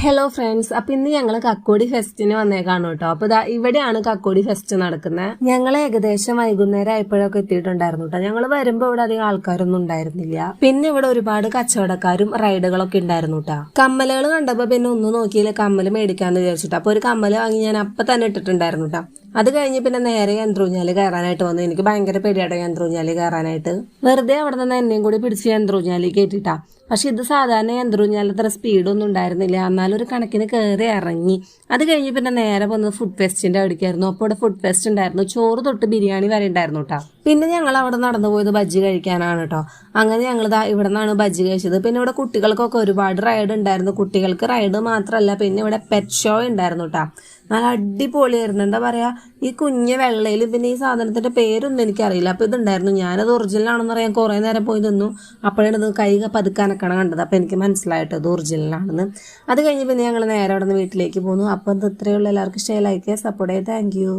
Hello friends, അപ്പൊ ഇന്ന് ഞങ്ങൾ കക്കോടി ഫെസ്റ്റിന് വന്നേക്കാണ് കേട്ടോ. അപ്പൊ ഇവിടെയാണ് കക്കോടി ഫെസ്റ്റ് നടക്കുന്നത്. ഞങ്ങൾ ഏകദേശം വൈകുന്നേരം ആയപ്പോഴൊക്കെ എത്തിയിട്ടുണ്ടായിരുന്നു കേട്ടോ. ഞങ്ങൾ വരുമ്പോ ഇവിടെ അധികം ആൾക്കാരൊന്നും ഉണ്ടായിരുന്നില്ല. പിന്നെ ഇവിടെ ഒരുപാട് കച്ചവടക്കാരും റൈഡുകളൊക്കെ ഉണ്ടായിരുന്നു കേട്ടോ. കമ്മലുകൾ കണ്ടപ്പോ പിന്നെ ഒന്നും നോക്കിയില്ല, കമ്മല് മേടിക്കാന്ന് വിചാരിച്ചിട്ട് അപ്പൊ ഒരു കമ്മല് വാങ്ങി ഞാൻ അപ്പൊ തന്നെ ഇട്ടിട്ടുണ്ടായിരുന്നു കേട്ടോ. അത് കഴിഞ്ഞ് പിന്നെ നേരെ യന്ത്രൂഞ്ഞാല് കയറാനായിട്ട് വന്നു. എനിക്ക് ഭയങ്കര പേടിയാട്ടോ യന്ത്രൂഞ്ഞാല് കയറാനായിട്ട്. വെറുതെ അവിടെ നിന്ന് എന്നെയും കൂടി പിടിച്ച് യന്ത്രൂഞ്ഞാലി കയറ്റിട്ടാ. പക്ഷെ ഇത് സാധാരണ യന്ത്രൂഞ്ഞാൽ അത്ര സ്പീഡൊന്നും ഉണ്ടായിരുന്നില്ല, എന്നാലും ഒരു കണക്കിന് കയറി ഇറങ്ങി. അത് കഴിഞ്ഞ് പിന്നെ നേരെ വന്നത് ഫുഡ് ഫെസ്റ്റിന്റെ അവിടേക്കായിരുന്നു. അപ്പോൾ ഇവിടെ ഫുഡ് ഫെസ്റ്റ് ഉണ്ടായിരുന്നു, ചോറ് തൊട്ട് ബിരിയാണി വരെ ഉണ്ടായിരുന്നു കേട്ടോ. പിന്നെ ഞങ്ങൾ അവിടെ നടന്നു പോയത് ബജ്ജി കഴിക്കാനാണ് കേട്ടോ. അങ്ങനെ ഞങ്ങൾ ഇവിടെ നിന്നാണ് ബജ്ജി കഴിച്ചത്. പിന്നെ ഇവിടെ കുട്ടികൾക്കൊക്കെ ഒരുപാട് റൈഡ് ഉണ്ടായിരുന്നു. കുട്ടികൾക്ക് റൈഡ് മാത്രമല്ല, പിന്നെ ഇവിടെ പെറ്റ് ഷോ ഉണ്ടായിരുന്നു കേട്ടോ. നല്ല അടിപൊളിയായിരുന്നു. എന്താ പറയാ, ഈ കുഞ്ഞ് വെള്ളയിലും പിന്നെ ഈ സാധനത്തിന്റെ പേരൊന്നും എനിക്കറിയില്ല. അപ്പൊ ഇതുണ്ടായിരുന്നു. ഞാനത് ഒറിജിനൽ ആണെന്ന് പറയാൻ കുറെ നേരം പോയി നിന്നു. അപ്പോഴാണ് ഇത് കൈ പതുക്കാനൊക്കെയാണ് കണ്ടത്. അപ്പൊ എനിക്ക് മനസ്സിലായിട്ട് ഇത് ഒറിജിനലാണെന്ന്. അത് കഴിഞ്ഞ് പിന്നെ ഞങ്ങൾ നേരെ അവിടെ നിന്ന് വീട്ടിലേക്ക് പോന്നു. അപ്പൊ ഇത് ഇത്രയുള്ള എല്ലാവർക്കും ഇഷ്ടമായി, ലൈക്ക് ചെയ്യുക, സപ്പോർട്ട് ചെയ്യുക. Thank you.